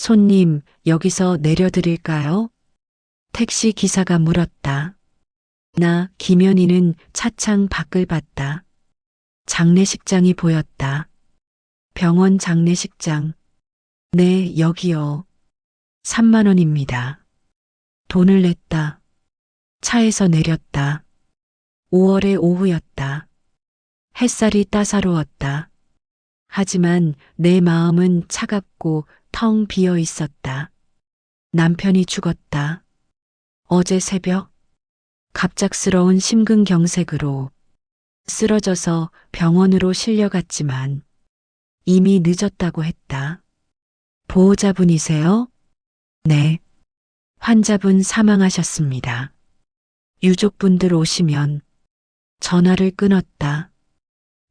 손님, 여기서 내려드릴까요? 택시 기사가 물었다. 나 김연희는 차창 밖을 봤다. 장례식장이 보였다. 병원 장례식장. 네, 여기요. 3만 원입니다. 돈을 냈다. 차에서 내렸다. 5월의 오후였다. 햇살이 따사로웠다. 하지만 내 마음은 차갑고 텅 비어 있었다. 남편이 죽었다. 어제 새벽 갑작스러운 심근경색으로 쓰러져서 병원으로 실려갔지만 이미 늦었다고 했다. 보호자분이세요? 네. 환자분 사망하셨습니다. 유족분들 오시면 전화를 끊었다.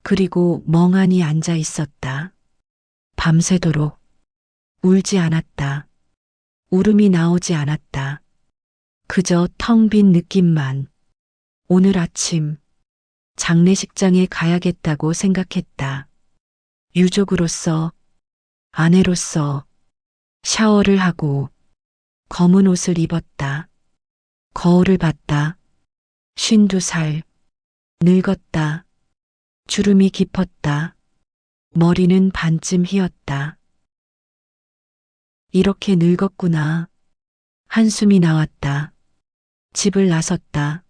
그리고 멍하니 앉아 있었다. 밤새도록 울지 않았다. 울음이 나오지 않았다. 그저 텅 빈 느낌만. 오늘 아침 장례식장에 가야겠다고 생각했다. 유족으로서, 아내로서 샤워를 하고 검은 옷을 입었다. 거울을 봤다. 52살. 늙었다. 주름이 깊었다. 머리는 반쯤 휘었다. 이렇게 늙었구나. 한숨이 나왔다. 집을 나섰다.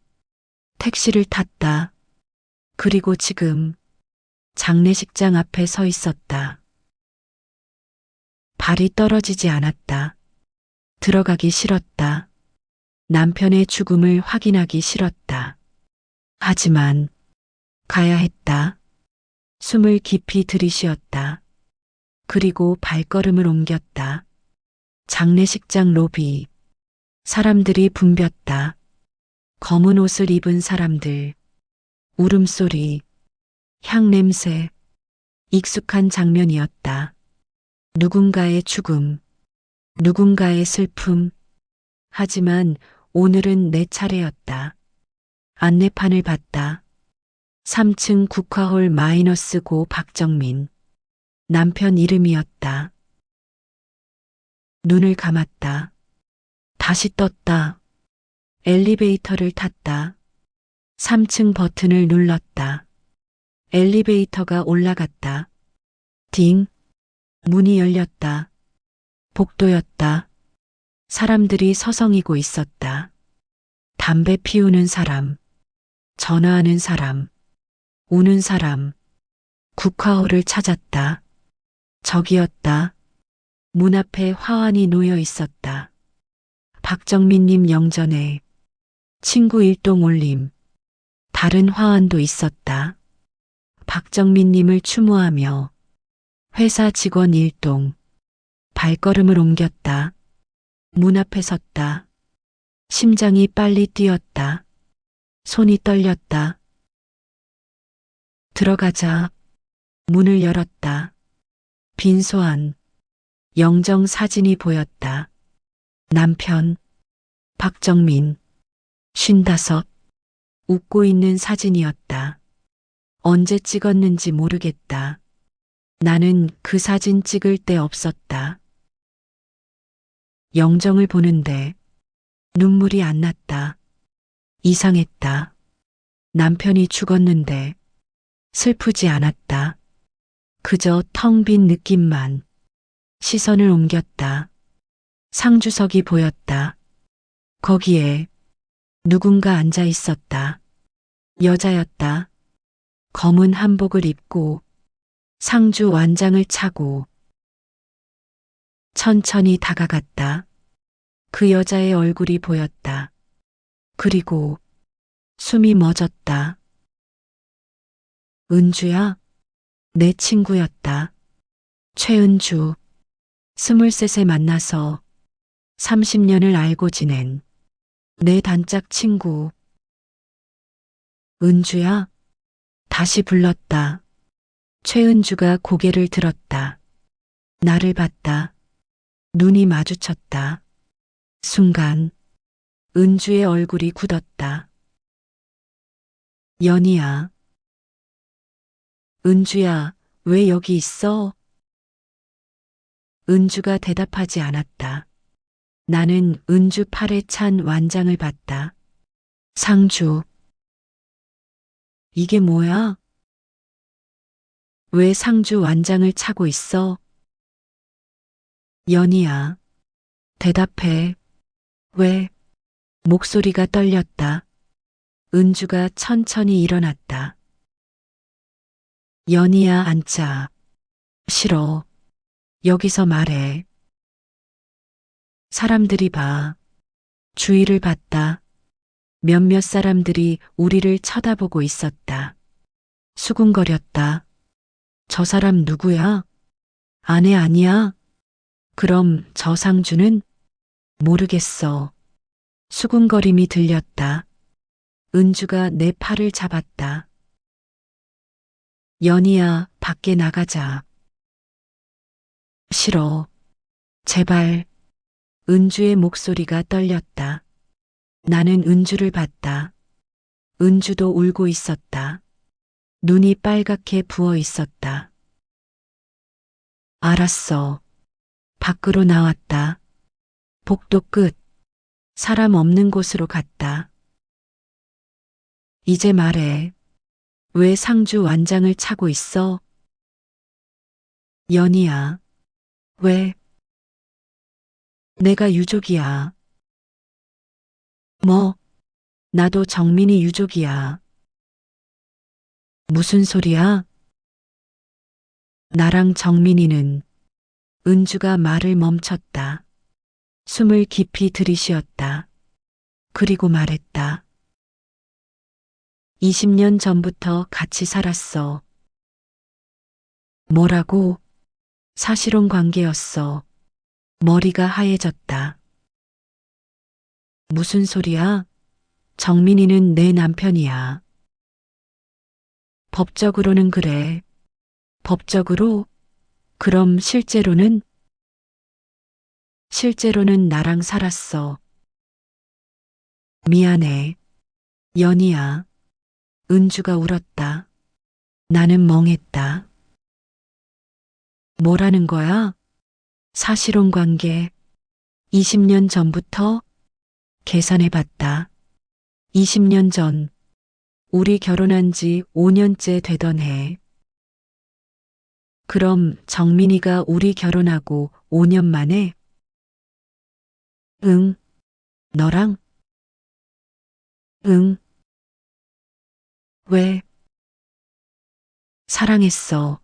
택시를 탔다. 그리고 지금 장례식장 앞에 서 있었다. 발이 떨어지지 않았다. 들어가기 싫었다. 남편의 죽음을 확인하기 싫었다. 하지만 가야 했다. 숨을 깊이 들이쉬었다. 그리고 발걸음을 옮겼다. 장례식장 로비. 사람들이 붐볐다. 검은 옷을 입은 사람들. 울음소리. 향냄새. 익숙한 장면이었다. 누군가의 죽음. 누군가의 슬픔. 하지만 오늘은 내 차례였다. 안내판을 봤다. 3층 국화홀 -고 박정민. 남편 이름이었다. 눈을 감았다. 다시 떴다. 엘리베이터를 탔다. 3층 버튼을 눌렀다. 엘리베이터가 올라갔다. 딩. 문이 열렸다. 복도였다. 사람들이 서성이고 있었다. 담배 피우는 사람, 전화하는 사람, 우는 사람. 국화홀을 찾았다. 저기였다. 문 앞에 화환이 놓여 있었다. 박정민님 영전에 친구 일동 올림. 다른 화환도 있었다. 박정민님을 추모하며 회사 직원 일동. 발걸음을 옮겼다. 문 앞에 섰다. 심장이 빨리 뛰었다. 손이 떨렸다. 들어가자. 문을 열었다. 빈 소안. 영정 사진이 보였다. 남편. 박정민. 55. 웃고 있는 사진이었다. 언제 찍었는지 모르겠다. 나는 그 사진 찍을 때 없었다. 영정을 보는데 눈물이 안 났다. 이상했다. 남편이 죽었는데 슬프지 않았다. 그저 텅 빈 느낌만. 시선을 옮겼다. 상주석이 보였다. 거기에 누군가 앉아 있었다. 여자였다. 검은 한복을 입고 상주 완장을 차고 천천히 다가갔다. 그 여자의 얼굴이 보였다. 그리고 숨이 멎었다. 은주야? 내 친구였다. 최은주. 23세 만나서 30년을 알고 지낸 내 단짝 친구. 은주야? 다시 불렀다. 최은주가 고개를 들었다. 나를 봤다. 눈이 마주쳤다. 순간 은주의 얼굴이 굳었다. 연희야. 은주야, 왜 여기 있어? 은주가 대답하지 않았다. 나는 은주 팔에 찬 완장을 봤다. 상주. 이게 뭐야? 왜 상주 완장을 차고 있어? 연희야. 대답해. 왜? 목소리가 떨렸다. 은주가 천천히 일어났다. 연희야, 앉자. 싫어. 여기서 말해. 사람들이 봐. 주위를 봤다. 몇몇 사람들이 우리를 쳐다보고 있었다. 수군거렸다. 저 사람 누구야? 아내 아니야? 그럼 저 상주는? 모르겠어. 수군거림이 들렸다. 은주가 내 팔을 잡았다. 연희야, 밖에 나가자. 싫어. 제발. 은주의 목소리가 떨렸다. 나는 은주를 봤다. 은주도 울고 있었다. 눈이 빨갛게 부어 있었다. 알았어. 밖으로 나왔다. 복도 끝. 사람 없는 곳으로 갔다. 이제 말해. 왜 상주 완장을 차고 있어? 연희야. 왜? 내가 유족이야. 뭐? 나도 정민이 유족이야. 무슨 소리야? 나랑 정민이는. 은주가 말을 멈췄다. 숨을 깊이 들이쉬었다. 그리고 말했다. 20년 전부터 같이 살았어. 뭐라고? 사실혼 관계였어. 머리가 하얘졌다. 무슨 소리야? 정민이는 내 남편이야. 법적으로는 그래. 법적으로? 그럼 실제로는? 실제로는 나랑 살았어. 미안해. 연희야. 은주가 울었다. 나는 멍했다. 뭐라는 거야? 사실혼 관계. 20년 전부터? 계산해봤다. 20년 전. 우리 결혼한 지 5년째 되던 해. 그럼 정민이가 우리 결혼하고 5년 만에? 응. 너랑? 응. 왜? 사랑했어.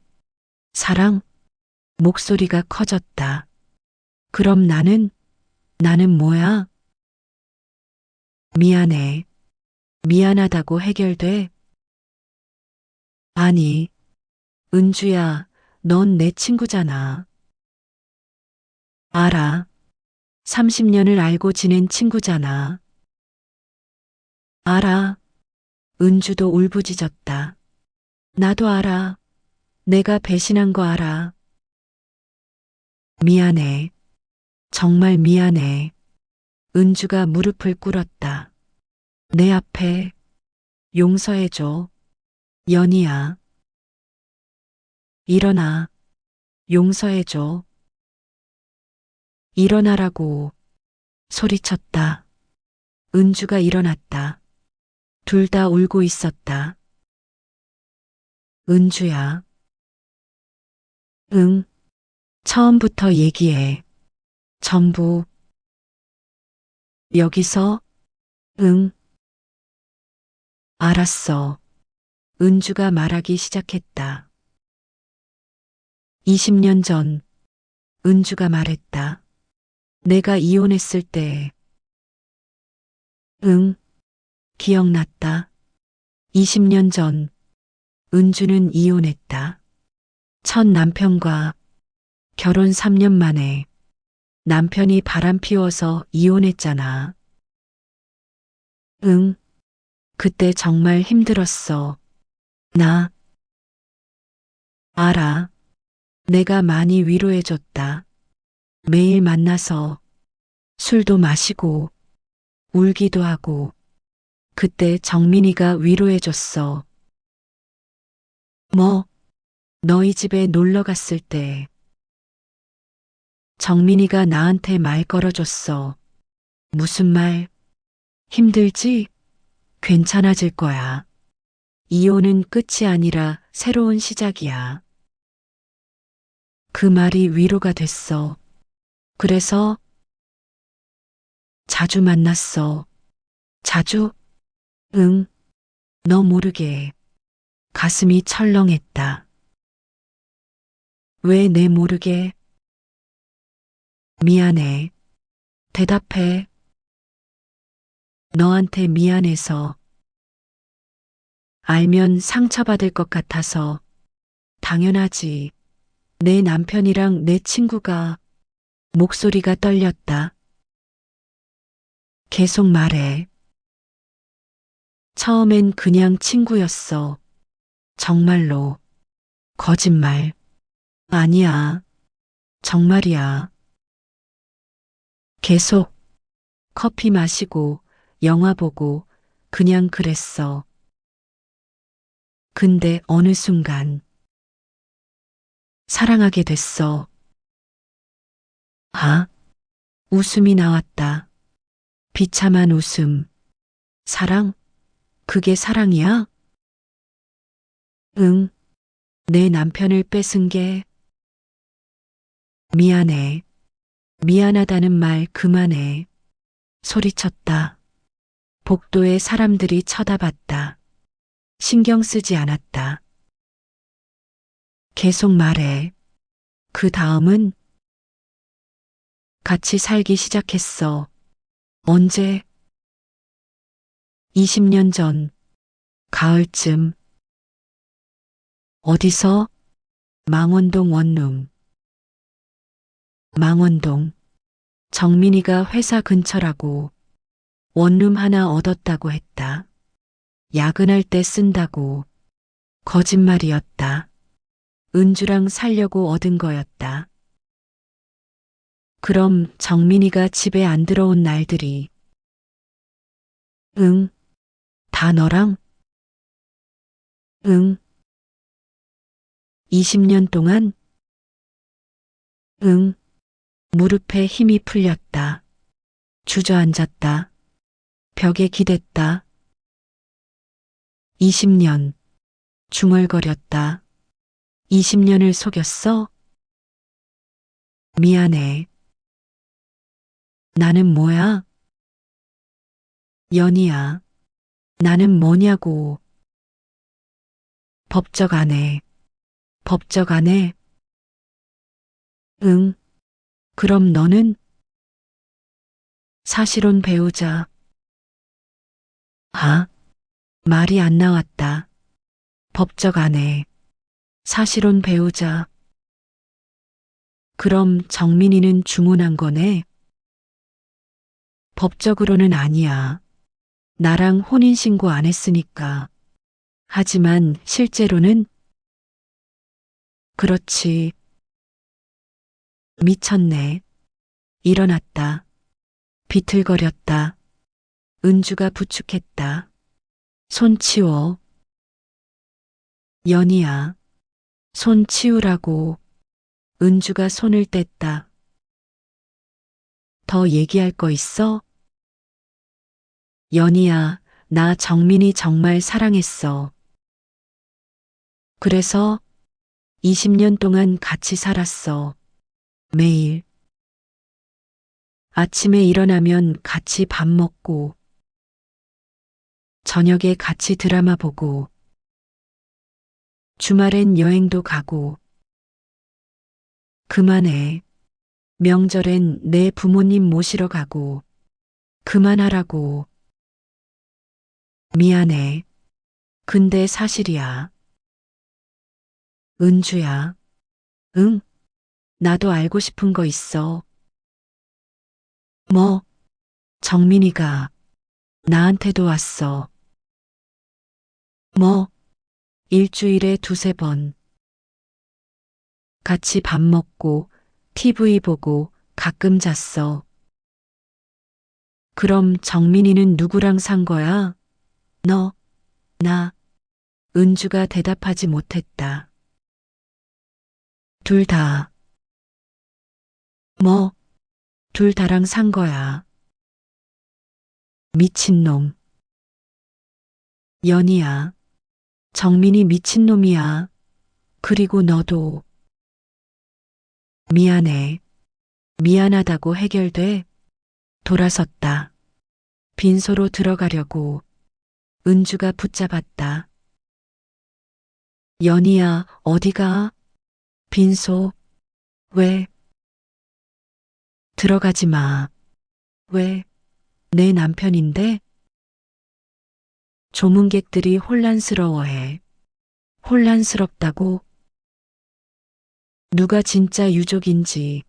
사랑? 목소리가 커졌다. 그럼 나는 뭐야? 미안해. 미안하다고 해결돼? 아니, 은주야, 넌 내 친구잖아. 알아. 30년을 알고 지낸 친구잖아. 알아. 은주도 울부짖었다. 나도 알아. 내가 배신한 거 알아. 미안해. 정말 미안해. 은주가 무릎을 꿇었다. 내 앞에 용서해줘. 연희야. 일어나. 용서해줘. 일어나라고 소리쳤다. 은주가 일어났다. 둘 다 울고 있었다. 은주야. 응. 처음부터 얘기해. 전부. 여기서? 응. 알았어. 은주가 말하기 시작했다. 20년 전, 은주가 말했다. 내가 이혼했을 때. 응. 기억났다. 20년 전, 은주는 이혼했다. 첫 남편과 결혼 3년 만에 남편이 바람 피워서 이혼했잖아. 응. 그때 정말 힘들었어. 나 알아. 내가 많이 위로해줬다. 매일 만나서 술도 마시고 울기도 하고. 그때 정민이가 위로해줬어. 뭐, 너희 집에 놀러 갔을 때. 정민이가 나한테 말 걸어줬어. 무슨 말? 힘들지? 괜찮아질 거야. 이혼은 끝이 아니라 새로운 시작이야. 그 말이 위로가 됐어. 그래서 자주 만났어. 자주? 응, 너 모르게. 가슴이 철렁했다. 왜 내 모르게? 미안해. 대답해. 너한테 미안해서. 알면 상처받을 것 같아서. 당연하지. 내 남편이랑 내 친구가. 목소리가 떨렸다. 계속 말해. 처음엔 그냥 친구였어. 정말로. 거짓말. 아니야. 정말이야. 계속 커피 마시고 영화 보고 그냥 그랬어. 근데 어느 순간 사랑하게 됐어. 아? 웃음이 나왔다. 비참한 웃음. 사랑? 그게 사랑이야? 응. 내 남편을 뺏은 게 미안해. 미안하다는 말 그만해. 소리쳤다. 복도에 사람들이 쳐다봤다. 신경 쓰지 않았다. 계속 말해. 그 다음은 같이 살기 시작했어. 언제? 20년 전, 가을쯤. 어디서? 망원동 원룸. 망원동. 정민이가 회사 근처라고 원룸 하나 얻었다고 했다. 야근할 때 쓴다고. 거짓말이었다. 은주랑 살려고 얻은 거였다. 그럼 정민이가 집에 안 들어온 날들이. 응, 다 너랑? 응, 20년 동안? 응, 무릎에 힘이 풀렸다. 주저앉았다. 벽에 기댔다. 20년. 중얼거렸다. 20년을 속였어? 미안해. 나는 뭐야? 연이야. 나는 뭐냐고. 법적 아내. 법적 아내? 응. 그럼 너는? 사실혼 배우자. 아? 말이 안 나왔다. 법적 아내. 사실혼 배우자. 그럼 정민이는 중혼한 거네? 법적으로는 아니야. 나랑 혼인신고 안 했으니까. 하지만 실제로는 그렇지. 미쳤네. 일어났다. 비틀거렸다. 은주가 부축했다. 손 치워. 연희야. 손 치우라고. 은주가 손을 뗐다. 더 얘기할 거 있어? 연희야, 나 정민이 정말 사랑했어. 그래서 20년 동안 같이 살았어. 매일. 아침에 일어나면 같이 밥 먹고, 저녁에 같이 드라마 보고, 주말엔 여행도 가고. 그만해. 명절엔 내 부모님 모시러 가고. 그만하라고. 미안해. 근데 사실이야. 은주야. 응? 나도 알고 싶은 거 있어. 뭐? 정민이가 나한테도 왔어. 뭐? 일주일에 두세 번. 같이 밥 먹고, TV 보고, 가끔 잤어. 그럼 정민이는 누구랑 산 거야? 너, 나. 은주가 대답하지 못했다. 둘 다. 뭐, 둘 다랑 산 거야. 미친놈. 연희야, 정민이 미친놈이야. 그리고 너도. 미안해. 미안하다고 해결돼. 돌아섰다. 빈소로 들어가려고 은주가 붙잡았다. 연희야, 어디가? 빈소. 왜? 들어가지 마. 왜? 내 남편인데? 조문객들이 혼란스러워해. 혼란스럽다고? 누가 진짜 유족인지.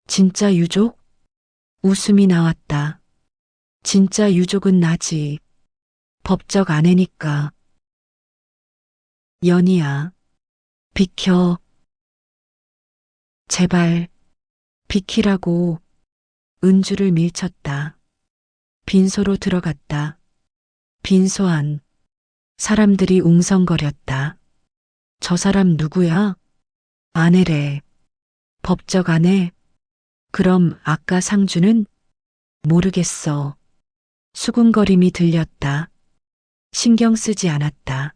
진짜 유족? 웃음이 나왔다. 진짜 유족은 나지. 법적 아내니까. 연희야, 비켜. 제발, 비키라고. 은주를 밀쳤다. 빈소로 들어갔다. 빈소 안. 사람들이 웅성거렸다. 저 사람 누구야? 아내래. 법적 아내? 그럼 아까 상주는? 모르겠어. 수군거림이 들렸다. 신경 쓰지 않았다.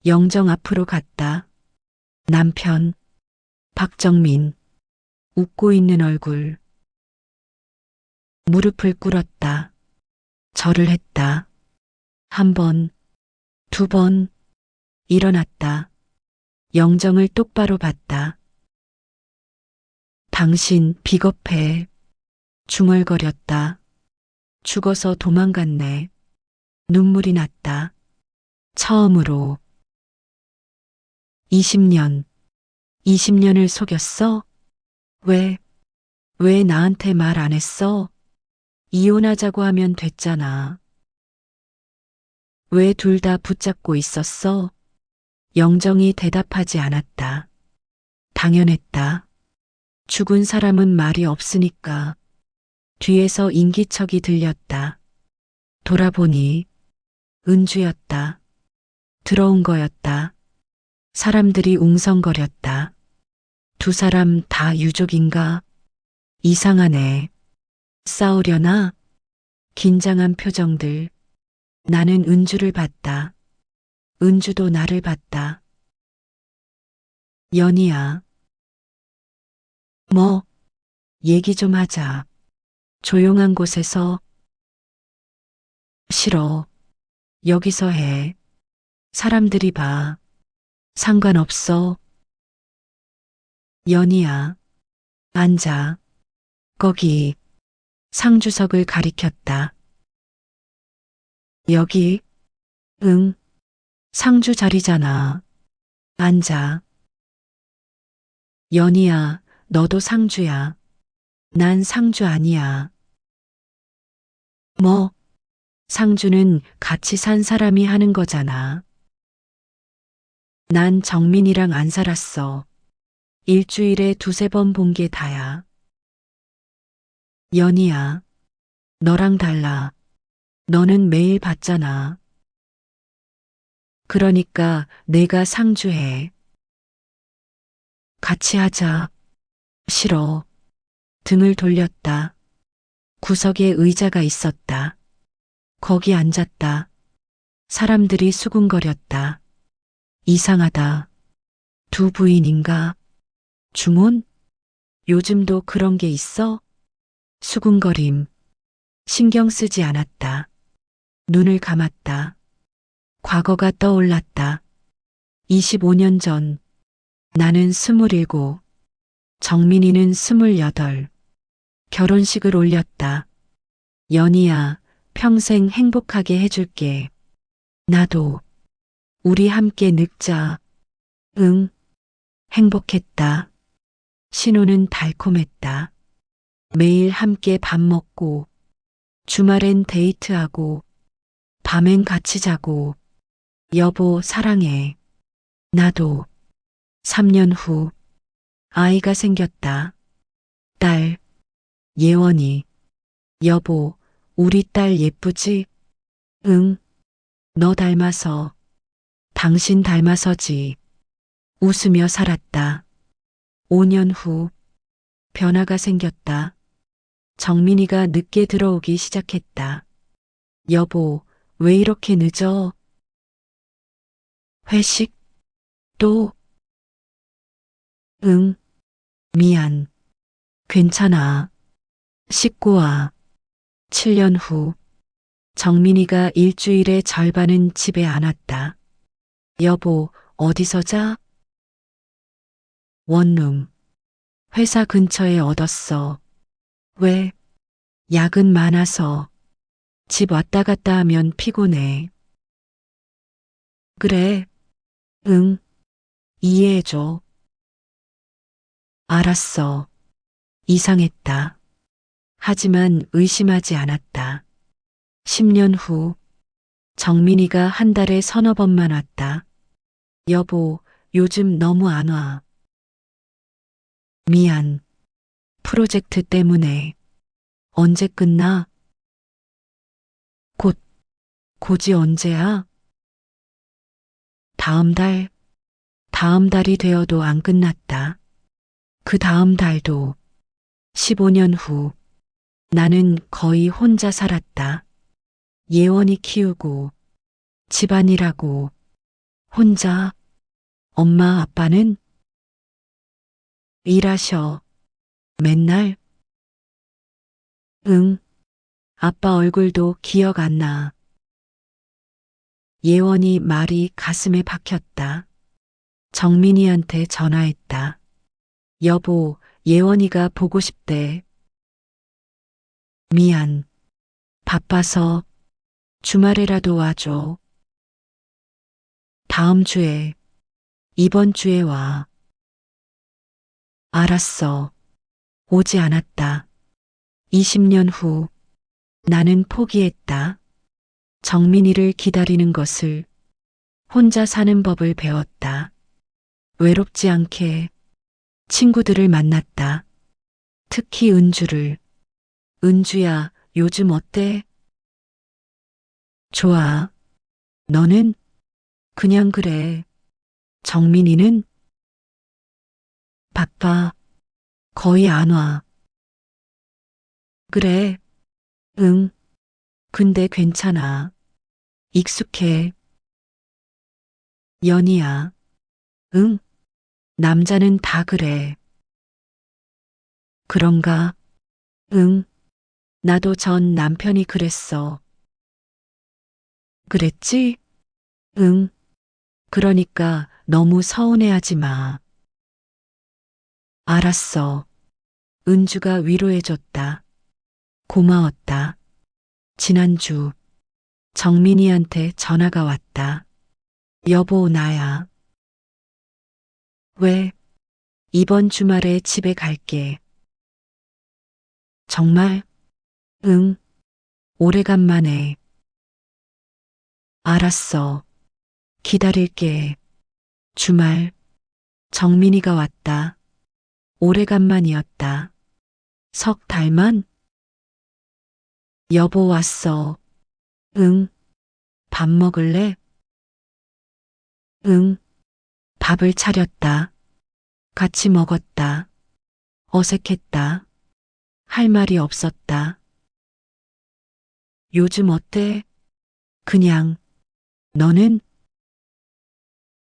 영정 앞으로 갔다. 남편. 박정민. 웃고 있는 얼굴. 무릎을 꿇었다. 절을 했다. 한 번, 두 번, 일어났다. 영정을 똑바로 봤다. 당신 비겁해. 중얼거렸다. 죽어서 도망갔네. 눈물이 났다. 처음으로. 20년. 20년을 속였어? 왜 나한테 말 안 했어? 이혼하자고 하면 됐잖아. 왜 둘 다 붙잡고 있었어? 영정이 대답하지 않았다. 당연했다. 죽은 사람은 말이 없으니까. 뒤에서 인기척이 들렸다. 돌아보니 은주였다. 들어온 거였다. 사람들이 웅성거렸다. 두 사람 다 유족인가? 이상하네. 싸우려나? 긴장한 표정들. 나는 은주를 봤다. 은주도 나를 봤다. 연희야. 뭐, 얘기 좀 하자. 조용한 곳에서. 싫어. 여기서 해. 사람들이 봐. 상관없어. 연희야. 앉아. 거기. 상주석을 가리켰다. 여기. 응. 상주 자리잖아. 앉아. 연희야, 너도 상주야. 난 상주 아니야. 뭐, 상주는 같이 산 사람이 하는 거잖아. 난 정민이랑 안 살았어. 일주일에 두세 번 본 게 다야. 연희야, 너랑 달라. 너는 매일 봤잖아. 그러니까 내가 상주해. 같이 하자. 싫어. 등을 돌렸다. 구석에 의자가 있었다. 거기 앉았다. 사람들이 수군거렸다. 이상하다. 두 부인인가? 중혼? 요즘도 그런 게 있어? 수군거림. 신경 쓰지 않았다. 눈을 감았다. 과거가 떠올랐다. 25년 전. 나는 27. 정민이는 28. 결혼식을 올렸다. 연희야, 평생 행복하게 해줄게. 나도. 우리 함께 늙자. 응. 행복했다. 신호는 달콤했다. 매일 함께 밥 먹고, 주말엔 데이트하고, 밤엔 같이 자고, 여보 사랑해. 나도. 3년 후, 아이가 생겼다. 딸, 예원이. 여보, 우리 딸 예쁘지? 응. 너 닮아서. 당신 닮아서지. 웃으며 살았다. 5년 후, 변화가 생겼다. 정민이가 늦게 들어오기 시작했다. 여보, 왜 이렇게 늦어? 회식? 또? 응, 미안. 괜찮아. 씻고 와. 7년 후, 정민이가 일주일의 절반은 집에 안 왔다. 여보, 어디서 자? 원룸. 회사 근처에 얻었어. 왜? 야근 많아서. 집 왔다 갔다 하면 피곤해. 그래. 응. 이해해줘. 알았어. 이상했다. 하지만 의심하지 않았다. 10년 후, 정민이가 한 달에 서너 번만 왔다. 여보, 요즘 너무 안 와. 미안. 프로젝트 때문에. 언제 끝나? 곧, 고지 언제야? 다음 달, 다음 달이 되어도 안 끝났다. 그 다음 달도 15년 후 나는 거의 혼자 살았다. 예원이 키우고 집안일하고 혼자. 엄마 아빠는 일하셔. 맨날. 응. 아빠 얼굴도 기억 안 나. 예원이 말이 가슴에 박혔다. 정민이한테 전화했다. 여보, 예원이가 보고 싶대. 미안. 바빠서 주말에라도 와줘. 다음 주에, 이번 주에 와. 알았어. 오지 않았다. 20년 후 나는 포기했다. 정민이를 기다리는 것을, 혼자 사는 법을 배웠다. 외롭지 않게 친구들을 만났다. 특히 은주를. 은주야, 요즘 어때? 좋아. 너는? 그냥 그래. 정민이는? 바빠. 거의 안 와. 그래. 응. 근데 괜찮아. 익숙해. 연희야. 응. 남자는 다 그래. 그런가? 응. 나도 전 남편이 그랬어. 그랬지? 응. 그러니까 너무 서운해하지 마. 알았어. 은주가 위로해줬다. 고마웠다. 지난주 정민이한테 전화가 왔다. 여보, 나야. 왜? 이번 주말에 집에 갈게. 정말? 응. 오래간만에. 알았어. 기다릴게. 주말. 정민이가 왔다. 오래간만이었다. 석 달만? 여보 왔어. 응. 밥 먹을래? 응. 밥을 차렸다. 같이 먹었다. 어색했다. 할 말이 없었다. 요즘 어때? 그냥. 너는?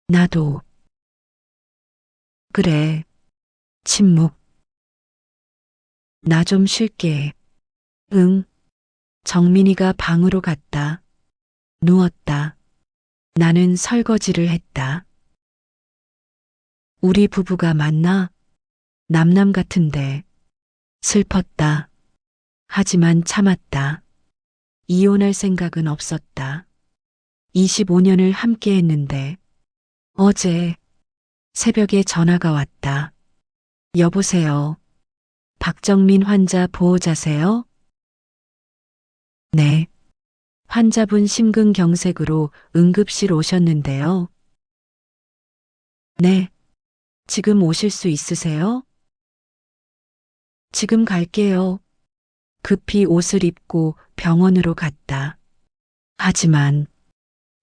나도. 그래. 침묵. 나 좀 쉴게. 응. 정민이가 방으로 갔다. 누웠다. 나는 설거지를 했다. 우리 부부가 만나? 남남 같은데. 슬펐다. 하지만 참았다. 이혼할 생각은 없었다. 25년을 함께 했는데. 어제 새벽에 전화가 왔다. 여보세요. 박정민 환자 보호자세요? 네. 환자분 심근경색으로 응급실 오셨는데요. 네. 지금 오실 수 있으세요? 지금 갈게요. 급히 옷을 입고 병원으로 갔다. 하지만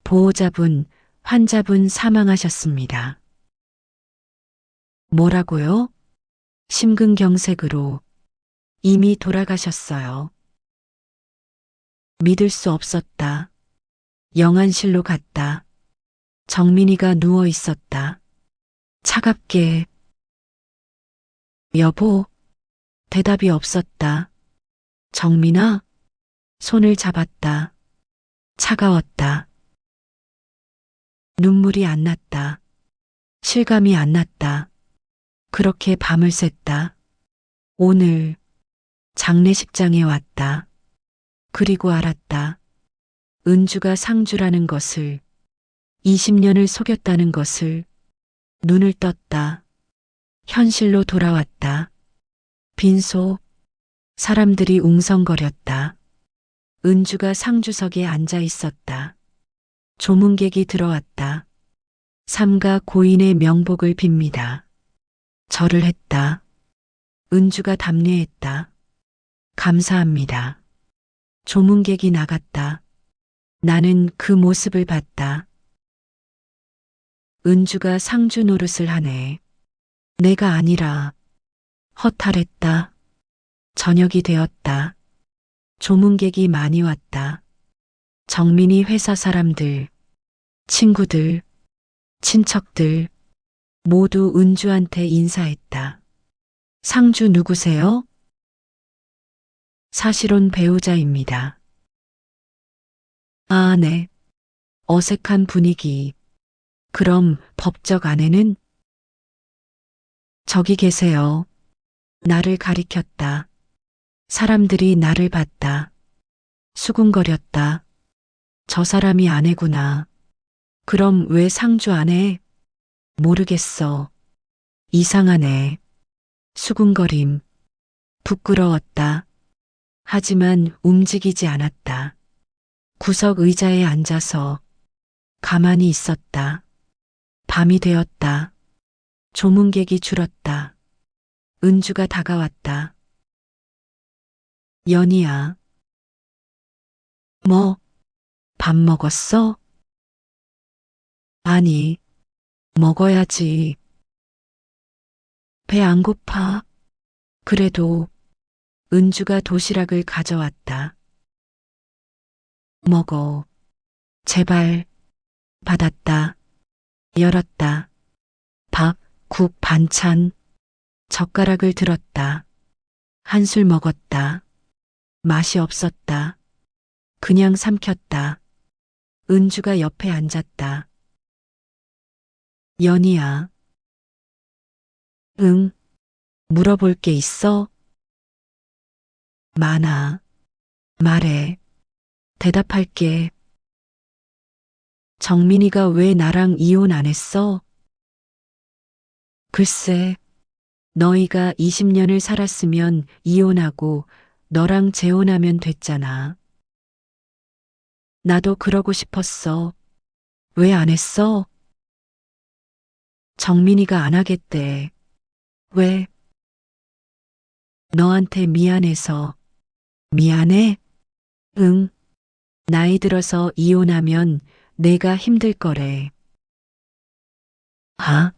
보호자분, 환자분 사망하셨습니다. 뭐라고요? 심근경색으로 이미 돌아가셨어요. 믿을 수 없었다. 영안실로 갔다. 정민이가 누워 있었다. 차갑게 여보, 대답이 없었다. 정민아, 손을 잡았다. 차가웠다. 눈물이 안 났다. 실감이 안 났다. 그렇게 밤을 샜다. 오늘 장례식장에 왔다. 그리고 알았다. 은주가 상주라는 것을, 20년을 속였다는 것을. 눈을 떴다. 현실로 돌아왔다. 빈소, 사람들이 웅성거렸다. 은주가 상주석에 앉아 있었다. 조문객이 들어왔다. 삼가 고인의 명복을 빕니다. 절을 했다. 은주가 답례했다. 감사합니다. 조문객이 나갔다. 나는 그 모습을 봤다. 은주가 상주 노릇을 하네. 내가 아니라 허탈했다. 저녁이 되었다. 조문객이 많이 왔다. 정민이 회사 사람들, 친구들, 친척들 모두 은주한테 인사했다. 상주 누구세요? 사실혼 배우자입니다. 아, 네. 어색한 분위기. 그럼 법적 아내는? 저기 계세요. 나를 가리켰다. 사람들이 나를 봤다. 수군거렸다. 저 사람이 아내구나. 그럼 왜 상주 아내? 모르겠어. 이상하네. 수군거림. 부끄러웠다. 하지만 움직이지 않았다. 구석 의자에 앉아서 가만히 있었다. 밤이 되었다. 조문객이 줄었다. 은주가 다가왔다. 연희야. 뭐, 밥 먹었어? 아니, 먹어야지. 배 안 고파. 그래도 은주가 도시락을 가져왔다. 먹어. 제발. 받았다. 열었다. 밥, 국, 반찬. 젓가락을 들었다. 한술 먹었다. 맛이 없었다. 그냥 삼켰다. 은주가 옆에 앉았다. 연희야. 응. 물어볼 게 있어? 많아. 말해. 대답할게. 정민이가 왜 나랑 이혼 안 했어? 글쎄, 너희가 20년을 살았으면 이혼하고 너랑 재혼하면 됐잖아. 나도 그러고 싶었어. 왜 안 했어? 정민이가 안 하겠대. 왜? 너한테 미안해서. 미안해? 응. 나이 들어서 이혼하면 내가 힘들 거래. 아?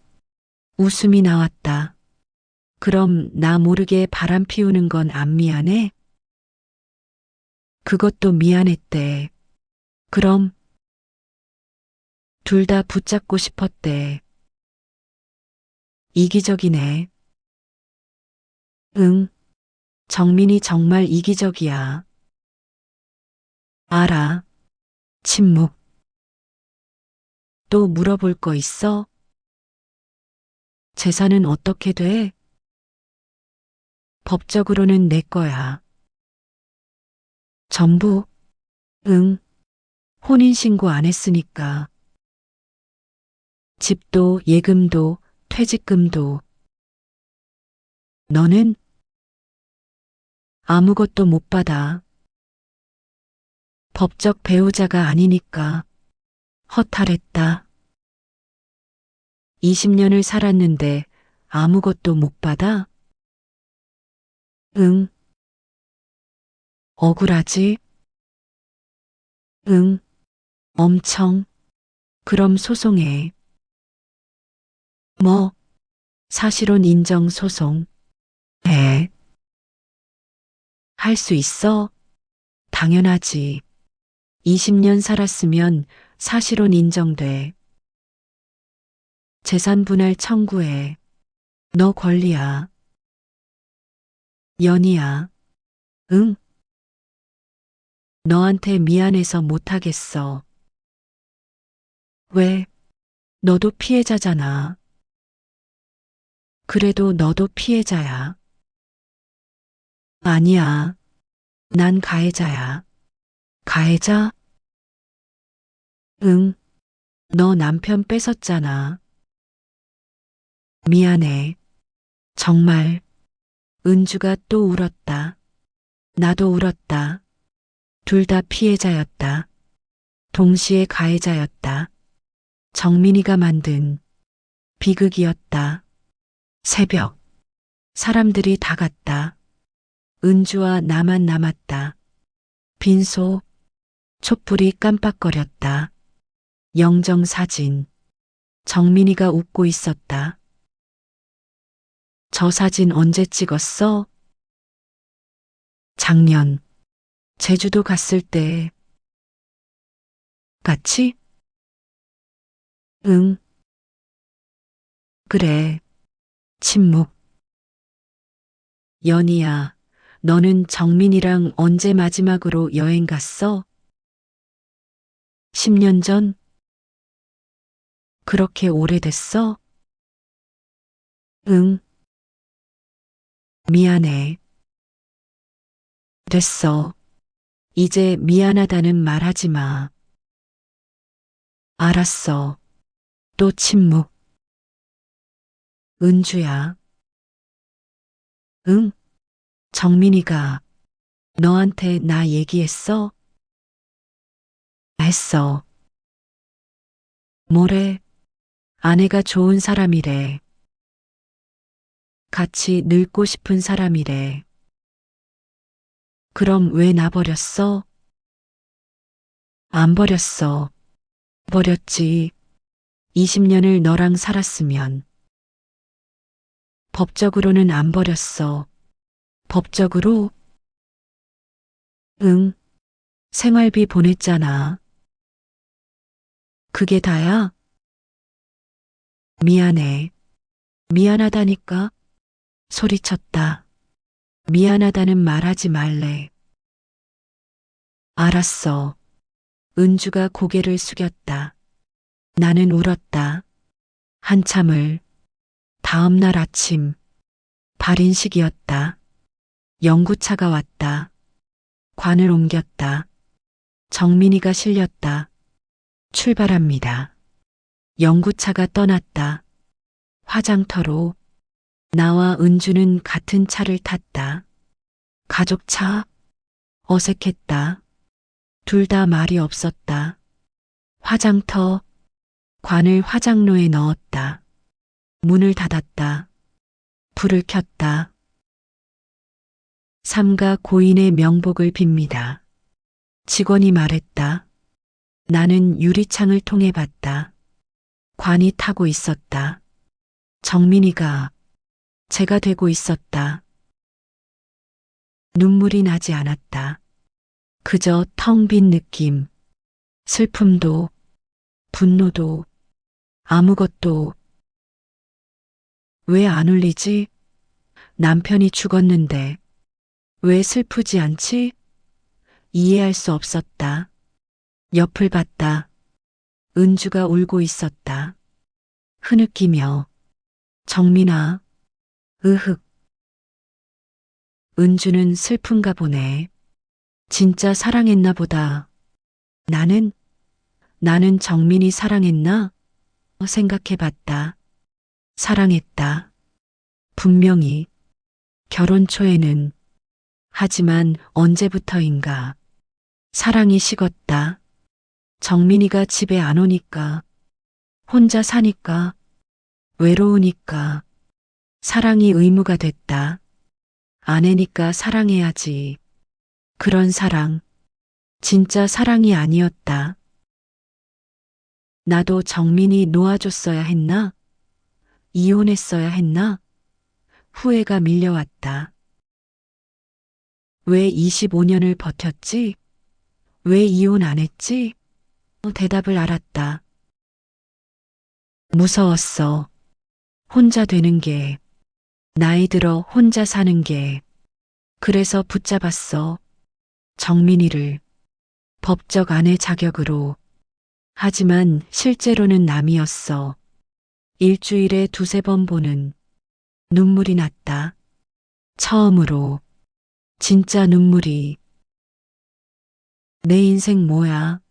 웃음이 나왔다. 그럼 나 모르게 바람 피우는 건 안 미안해? 그것도 미안했대. 그럼 둘 다 붙잡고 싶었대. 이기적이네. 응. 정민이 정말 이기적이야. 알아. 침묵. 또 물어볼 거 있어? 재산은 어떻게 돼? 법적으로는 내 거야. 전부? 응. 혼인신고 안 했으니까. 집도, 예금도, 퇴직금도. 너는? 아무것도 못 받아. 법적 배우자가 아니니까. 허탈했다. 20년을 살았는데 아무것도 못 받아? 응. 억울하지? 응. 엄청. 그럼 소송해. 뭐? 사실혼 인정 소송. 해. 할 수 있어? 당연하지. 20년 살았으면 사실혼 인정돼. 재산 분할 청구해. 너 권리야. 연희야. 응? 너한테 미안해서 못하겠어. 왜? 너도 피해자잖아. 그래도 너도 피해자야. 아니야. 난 가해자야. 가해자? 응. 너 남편 뺏었잖아. 미안해. 정말. 은주가 또 울었다. 나도 울었다. 둘 다 피해자였다. 동시에 가해자였다. 정민이가 만든 비극이었다. 새벽. 사람들이 다 갔다. 은주와 나만 남았다. 빈소. 촛불이 깜빡거렸다. 영정사진. 정민이가 웃고 있었다. 저 사진 언제 찍었어? 작년. 제주도 갔을 때. 같이? 응. 그래. 침묵. 연희야, 너는 정민이랑 언제 마지막으로 여행 갔어? 10년 전? 그렇게 오래됐어? 응. 미안해. 됐어. 이제 미안하다는 말 하지 마. 알았어. 또 침묵. 은주야. 응? 정민이가 너한테 나 얘기했어? 했어. 뭐래? 아내가 좋은 사람이래. 같이 늙고 싶은 사람이래. 그럼 왜 나 버렸어? 안 버렸어. 버렸지. 20년을 너랑 살았으면. 법적으로는 안 버렸어. 법적으로? 응. 생활비 보냈잖아. 그게 다야? 미안해. 미안하다니까? 소리쳤다. 미안하다는 말하지 말래. 알았어. 은주가 고개를 숙였다. 나는 울었다. 한참을. 다음 날 아침. 발인식이었다. 영구차가 왔다. 관을 옮겼다. 정민이가 실렸다. 출발합니다. 영구차가 떠났다. 화장터로. 나와 은주는 같은 차를 탔다. 가족차. 어색했다. 둘 다 말이 없었다. 화장터. 관을 화장로에 넣었다. 문을 닫았다. 불을 켰다. 삼가 고인의 명복을 빕니다. 직원이 말했다. 나는 유리창을 통해 봤다. 관이 타고 있었다. 정민이가 제가 되고 있었다. 눈물이 나지 않았다. 그저 텅 빈 느낌. 슬픔도, 분노도, 아무것도. 왜 안 울리지? 남편이 죽었는데. 왜 슬프지 않지? 이해할 수 없었다. 옆을 봤다. 은주가 울고 있었다. 흐느끼며. 정민아. 으흑. 은주는 슬픈가 보네. 진짜 사랑했나 보다. 나는 정민이 사랑했나? 생각해 봤다. 사랑했다. 분명히. 결혼 초에는. 하지만 언제부터인가. 사랑이 식었다. 정민이가 집에 안 오니까. 혼자 사니까. 외로우니까. 사랑이 의무가 됐다. 아내니까 사랑해야지. 그런 사랑. 진짜 사랑이 아니었다. 나도 정민이 놓아줬어야 했나? 이혼했어야 했나? 후회가 밀려왔다. 왜 25년을 버텼지? 왜 이혼 안 했지? 대답을 알았다. 무서웠어. 혼자 되는 게, 나이 들어 혼자 사는 게. 그래서 붙잡았어. 정민이를 법적 아내 자격으로. 하지만 실제로는 남이었어. 일주일에 두세 번 보는 눈물이 났다. 처음으로. 진짜 눈물이. 내 인생 뭐야?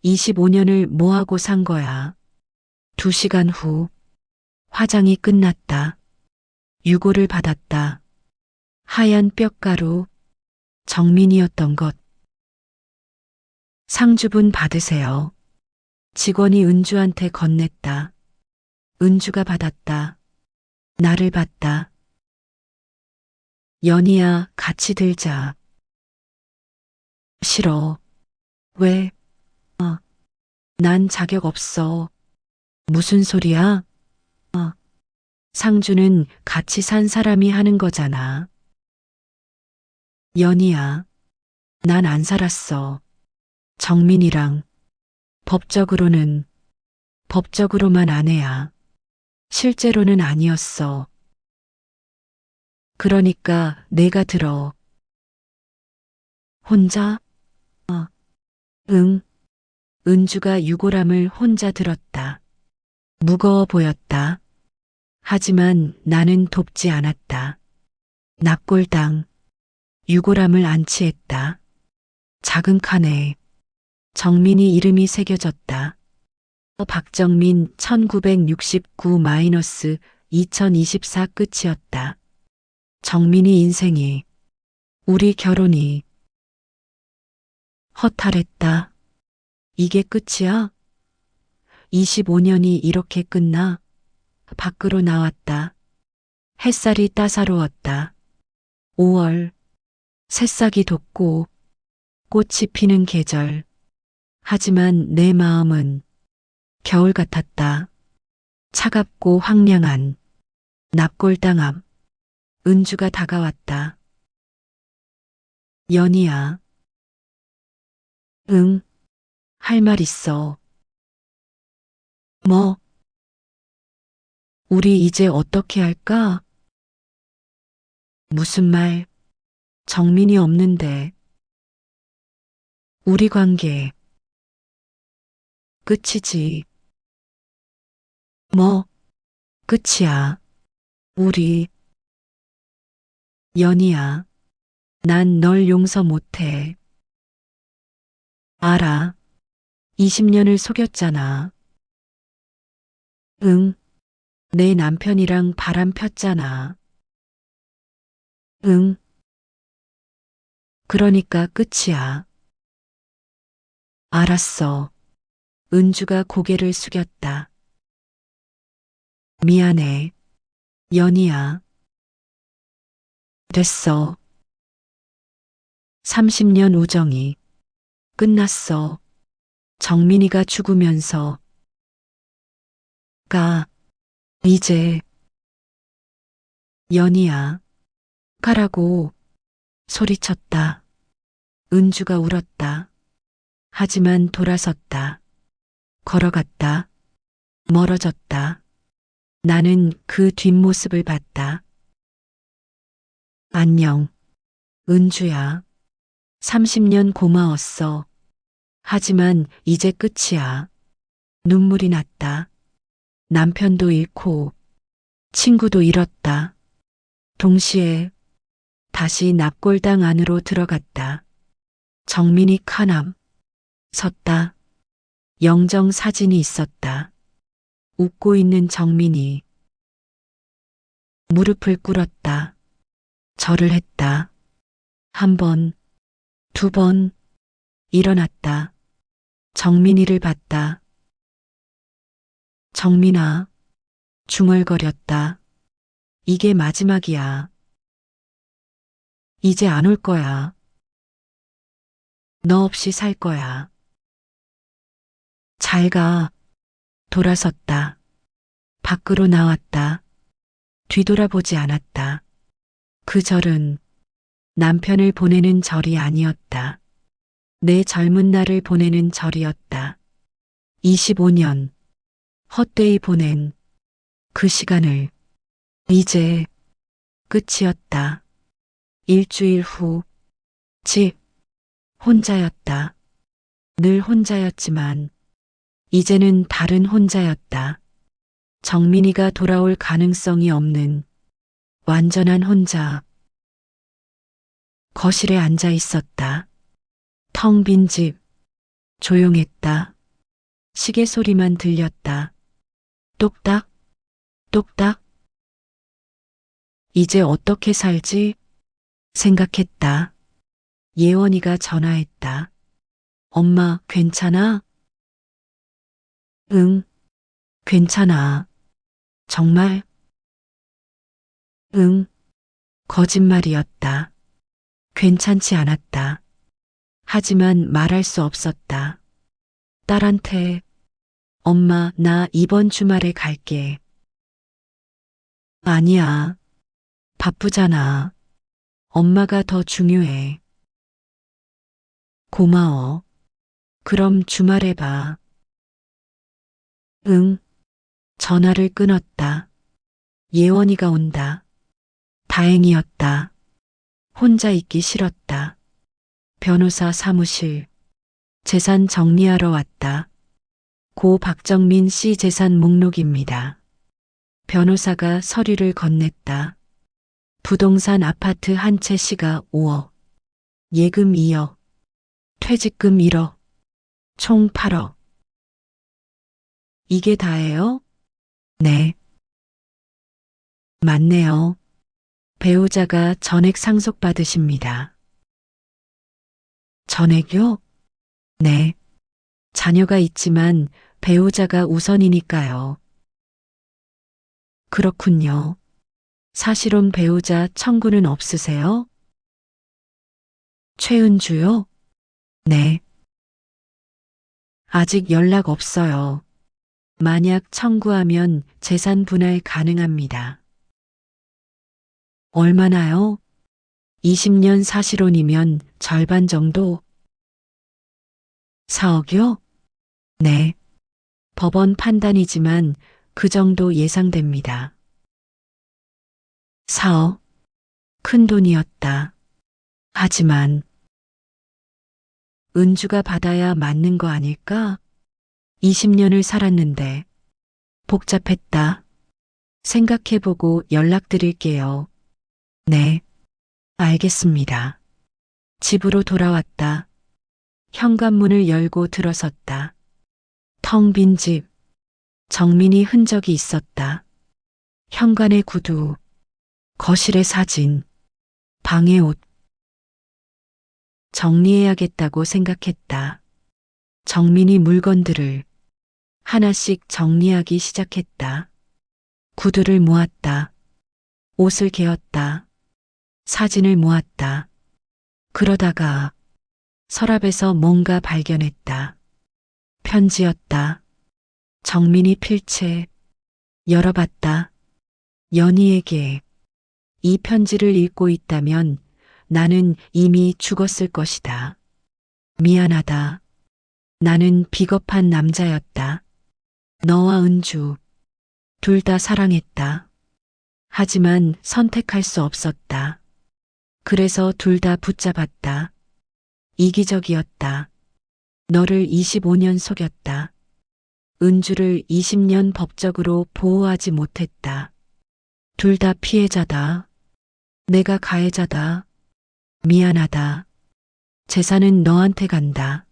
25년을 뭐하고 산 거야? 2시간 후 화장이 끝났다. 유고를 받았다. 하얀 뼈가루. 정민이었던 것. 상주분 받으세요. 직원이 은주한테 건넸다. 은주가 받았다. 나를 봤다. 연희야, 같이 들자. 싫어. 왜? 난 자격 없어. 무슨 소리야? 상주는 같이 산 사람이 하는 거잖아. 연희야, 난 안 살았어. 정민이랑. 법적으로만 아내야. 실제로는 아니었어. 그러니까 내가 들어. 혼자? 응. 은주가 유골함을 혼자 들었다. 무거워 보였다. 하지만 나는 돕지 않았다. 납골당. 유골함을 안치했다. 작은 칸에 정민이 이름이 새겨졌다. 박정민 1969-2024 끝이었다. 정민이 인생이, 우리 결혼이 허탈했다. 이게 끝이야? 25년이 이렇게 끝나? 밖으로 나왔다. 햇살이 따사로웠다. 5월, 새싹이 돋고 꽃이 피는 계절. 하지만 내 마음은 겨울 같았다. 차갑고 황량한 납골당 앞. 은주가 다가왔다. 연희야. 응, 할 말 있어. 뭐? 우리 이제 어떻게 할까? 무슨 말? 정민이 없는데. 우리 관계 끝이지. 뭐? 끝이야. 우리. 연희야. 난 널 용서 못해. 알아. 20년을 속였잖아. 응. 내 남편이랑 바람 폈잖아. 응. 그러니까 끝이야. 알았어. 은주가 고개를 숙였다. 미안해. 연희야. 됐어. 30년 우정이 끝났어. 정민이가 죽으면서. 이제. 연희야. 가라고 소리쳤다. 은주가 울었다. 하지만 돌아섰다. 걸어갔다. 멀어졌다. 나는 그 뒷모습을 봤다. 안녕, 은주야. 30년 고마웠어. 하지만 이제 끝이야. 눈물이 났다. 남편도 잃고 친구도 잃었다. 동시에 다시 납골당 안으로 들어갔다. 정민이 칸암 섰다. 영정 사진이 있었다. 웃고 있는 정민이. 무릎을 꿇었다. 절을 했다. 1번, 2번, 일어났다. 정민이를 봤다. 정민아, 중얼거렸다. 이게 마지막이야. 이제 안 올 거야. 너 없이 살 거야. 잘 가. 돌아섰다. 밖으로 나왔다. 뒤돌아보지 않았다. 그 절은 남편을 보내는 절이 아니었다. 내 젊은 날을 보내는 절이었다. 25년 헛되이 보낸 그 시간을 이제 끝이었다. 일주일 후 집 혼자였다. 늘 혼자였지만 이제는 다른 혼자였다. 정민이가 돌아올 가능성이 없는 완전한 혼자. 거실에 앉아 있었다. 텅 빈 집. 조용했다. 시계 소리만 들렸다. 똑딱, 똑딱. 이제 어떻게 살지? 생각했다. 예원이가 전화했다. 엄마, 괜찮아? 응, 괜찮아. 정말? 응, 거짓말이었다. 괜찮지 않았다. 하지만 말할 수 없었다. 딸한테, 엄마, 나 이번 주말에 갈게. 아니야. 바쁘잖아. 엄마가 더 중요해. 고마워. 그럼 주말에 봐. 응. 전화를 끊었다. 예원이가 온다. 다행이었다. 혼자 있기 싫었다. 변호사 사무실. 재산 정리하러 왔다. 고 박정민 씨 재산 목록입니다. 변호사가 서류를 건넸다. 부동산 아파트 한 채 시가 5억. 예금 2억. 퇴직금 1억. 총 8억. 이게 다예요? 네. 맞네요. 배우자가 전액 상속받으십니다. 전액요? 네. 자녀가 있지만 배우자가 우선이니까요. 그렇군요. 사실혼 배우자 청구는 없으세요? 최은주요? 네. 아직 연락 없어요. 만약 청구하면 재산 분할 가능합니다. 얼마나요? 20년 사실혼이면 절반 정도? 4억요? 네. 법원 판단이지만 그 정도 예상됩니다. 4억. 큰 돈이었다. 하지만 은주가 받아야 맞는 거 아닐까? 20년을 살았는데 복잡했다. 생각해보고 연락드릴게요. 네, 알겠습니다. 집으로 돌아왔다. 현관문을 열고 들어섰다. 텅 빈 집. 정민이 흔적이 있었다. 현관의 구두, 거실의 사진, 방의 옷. 정리해야겠다고 생각했다. 정민이 물건들을 하나씩 정리하기 시작했다. 구두를 모았다. 옷을 개었다. 사진을 모았다. 그러다가 서랍에서 뭔가 발견했다. 편지였다. 정민이 필체 열어봤다. 연희에게 이 편지를 읽고 있다면 나는 이미 죽었을 것이다. 미안하다. 나는 비겁한 남자였다. 너와 은주 둘 다 사랑했다. 하지만 선택할 수 없었다. 그래서 둘 다 붙잡았다. 이기적이었다. 너를 25년 속였다. 은주를 20년 법적으로 보호하지 못했다. 둘 다 피해자다. 내가 가해자다. 미안하다. 재산은 너한테 간다.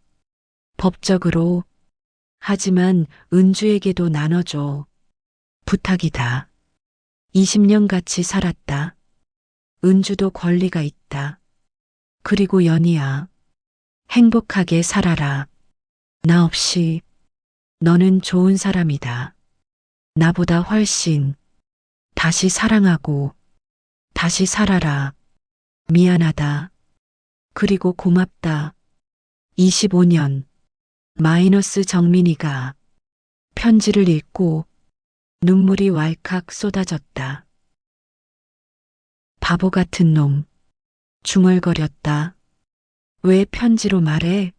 법적으로. 하지만 은주에게도 나눠줘. 부탁이다. 20년 같이 살았다. 은주도 권리가 있다. 그리고 연희야. 행복하게 살아라. 나 없이 너는 좋은 사람이다. 나보다 훨씬. 다시 사랑하고 다시 살아라. 미안하다. 그리고 고맙다. 25년. 마이너스 정민이가 편지를 읽고 눈물이 왈칵 쏟아졌다. 바보 같은 놈. 중얼거렸다. 왜 편지로 말해?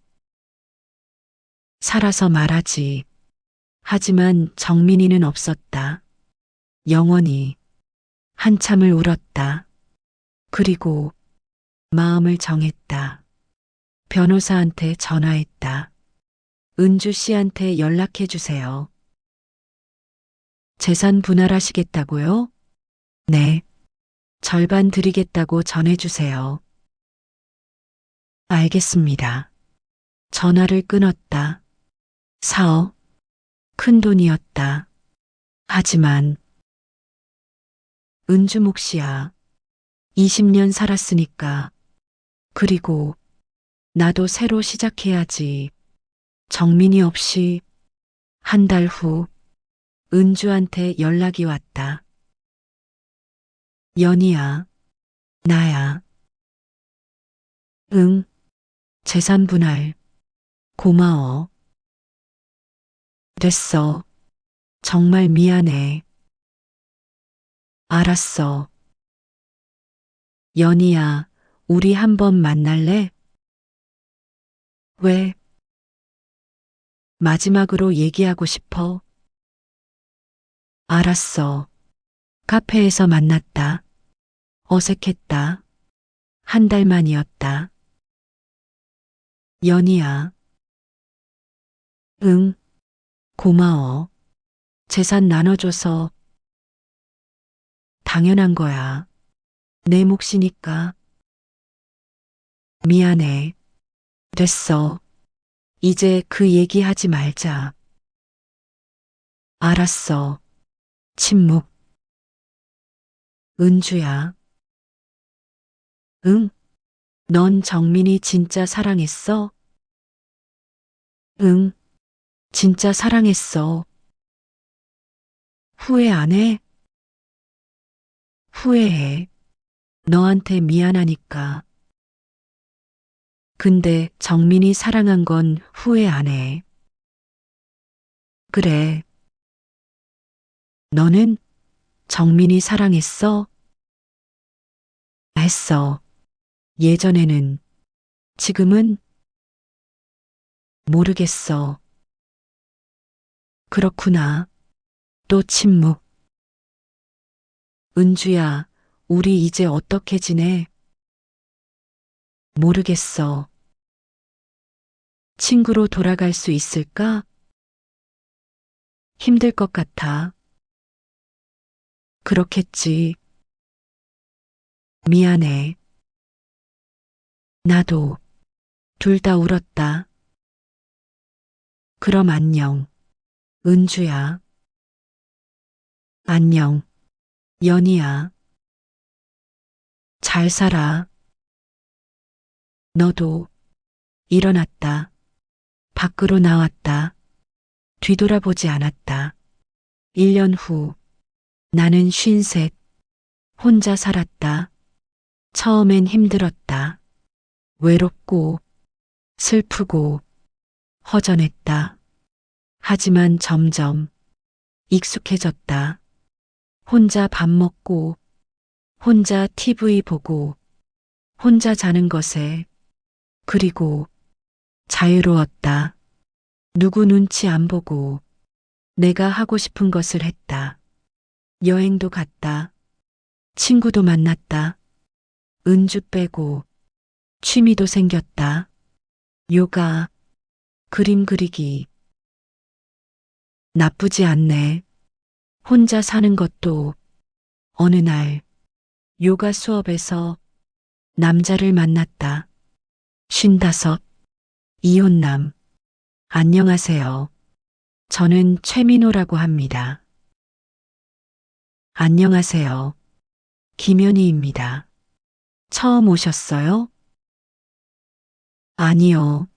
살아서 말하지. 하지만 정민이는 없었다. 영원히 한참을 울었다. 그리고 마음을 정했다. 변호사한테 전화했다. 은주 씨한테 연락해 주세요. 재산 분할하시겠다고요? 네. 절반 드리겠다고 전해주세요. 알겠습니다. 전화를 끊었다. 4억. 큰 돈이었다. 하지만 은주 몫이야. 20년 살았으니까. 그리고 나도 새로 시작해야지. 정민이 없이 한 달 후 은주한테 연락이 왔다. 연희야, 나야. 응, 재산 분할. 고마워. 됐어. 정말 미안해. 알았어. 연희야, 우리 한번 만날래? 왜? 마지막으로 얘기하고 싶어. 알았어. 카페에서 만났다. 어색했다. 한 달 만이었다. 연희야. 응, 고마워. 재산 나눠줘서 당연한 거야. 내 몫이니까. 미안해. 됐어. 이제 그 얘기 하지 말자. 알았어. 침묵. 은주야. 응? 넌 정민이 진짜 사랑했어? 응, 진짜 사랑했어. 후회 안 해? 후회해. 너한테 미안하니까. 근데 정민이 사랑한 건 후회 안 해. 그래. 너는 정민이 사랑했어? 했어. 예전에는. 지금은 모르겠어. 그렇구나. 또 침묵. 은주야, 우리 이제 어떻게 지내? 모르겠어. 친구로 돌아갈 수 있을까? 힘들 것 같아. 그렇겠지. 미안해. 나도. 둘 다 울었다. 그럼 안녕. 은주야. 안녕. 연희야. 잘 살아. 너도. 일어났다. 밖으로 나왔다. 뒤돌아보지 않았다. 1년 후. 나는 53. 혼자 살았다. 처음엔 힘들었다. 외롭고, 슬프고, 허전했다. 하지만 점점 익숙해졌다. 혼자 밥 먹고, 혼자 TV 보고, 혼자 자는 것에, 그리고 자유로웠다. 누구 눈치 안 보고 내가 하고 싶은 것을 했다. 여행도 갔다. 친구도 만났다. 은주 빼고 취미도 생겼다. 요가, 그림 그리기. 나쁘지 않네. 혼자 사는 것도 어느 날 요가 수업에서 남자를 만났다. 55, 이혼남. 안녕하세요. 저는 최민호라고 합니다. 안녕하세요. 김연희입니다. 처음 오셨어요? 아니요.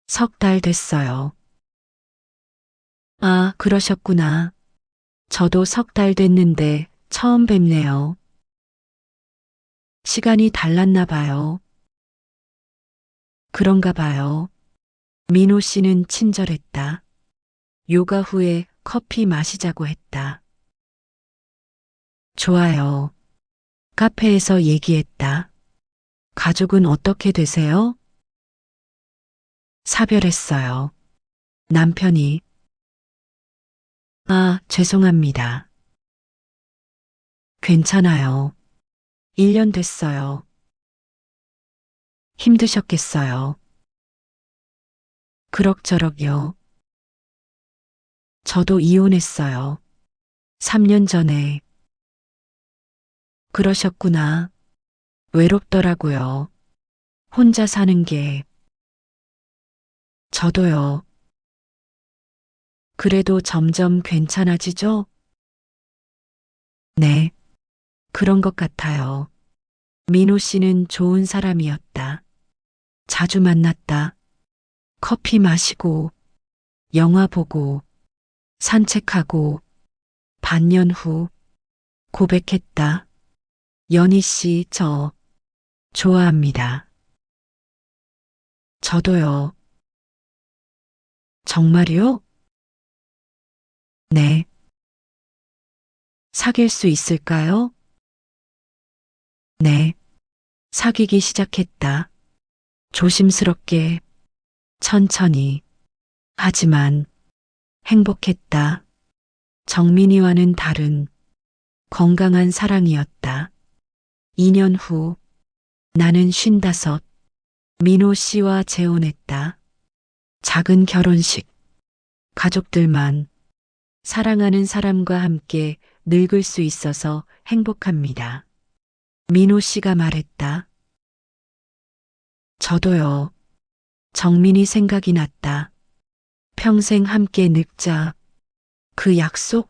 석 달 됐어요. 아, 그러셨구나. 저도 석 달 됐는데 처음 뵙네요. 시간이 달랐나 봐요. 그런가 봐요. 민호 씨는 친절했다. 요가 후에 커피 마시자고 했다. 좋아요. 카페에서 얘기했다. 가족은 어떻게 되세요? 사별했어요. 남편이. 아, 죄송합니다. 괜찮아요. 1년 됐어요. 힘드셨겠어요. 그럭저럭요. 저도 이혼했어요. 3년 전에. 그러셨구나. 외롭더라고요. 혼자 사는 게. 저도요. 그래도 점점 괜찮아지죠? 네, 그런 것 같아요. 민호 씨는 좋은 사람이었다. 자주 만났다. 커피 마시고, 영화 보고, 산책하고, 반년 후 고백했다. 연희 씨, 저 좋아합니다. 저도요. 정말요? 네. 사귈 수 있을까요? 네. 사귀기 시작했다. 조심스럽게, 천천히. 하지만 행복했다. 정민이와는 다른 건강한 사랑이었다. 2년 후 나는 55, 민호 씨와 재혼했다. 작은 결혼식, 가족들만 사랑하는 사람과 함께 늙을 수 있어서 행복합니다. 민호 씨가 말했다. 저도요. 정민이 생각이 났다. 평생 함께 늙자. 그 약속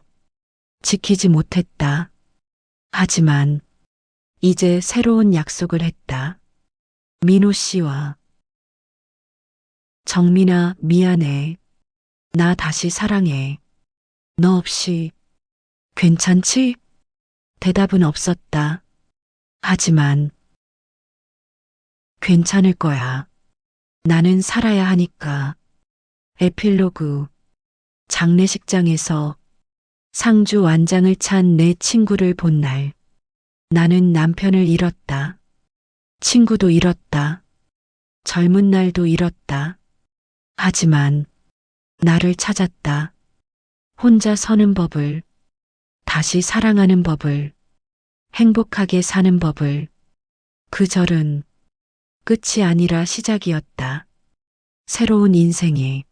지키지 못했다. 하지만 이제 새로운 약속을 했다. 민호 씨와. 정민아, 미안해. 나 다시 사랑해. 너 없이 괜찮지? 대답은 없었다. 하지만 괜찮을 거야. 나는 살아야 하니까. 에필로그. 장례식장에서 상주 완장을 찬 내 친구를 본 날. 나는 남편을 잃었다. 친구도 잃었다. 젊은 날도 잃었다. 하지만 나를 찾았다. 혼자 서는 법을, 다시 사랑하는 법을, 행복하게 사는 법을. 그 절은 끝이 아니라 시작이었다. 새로운 인생이.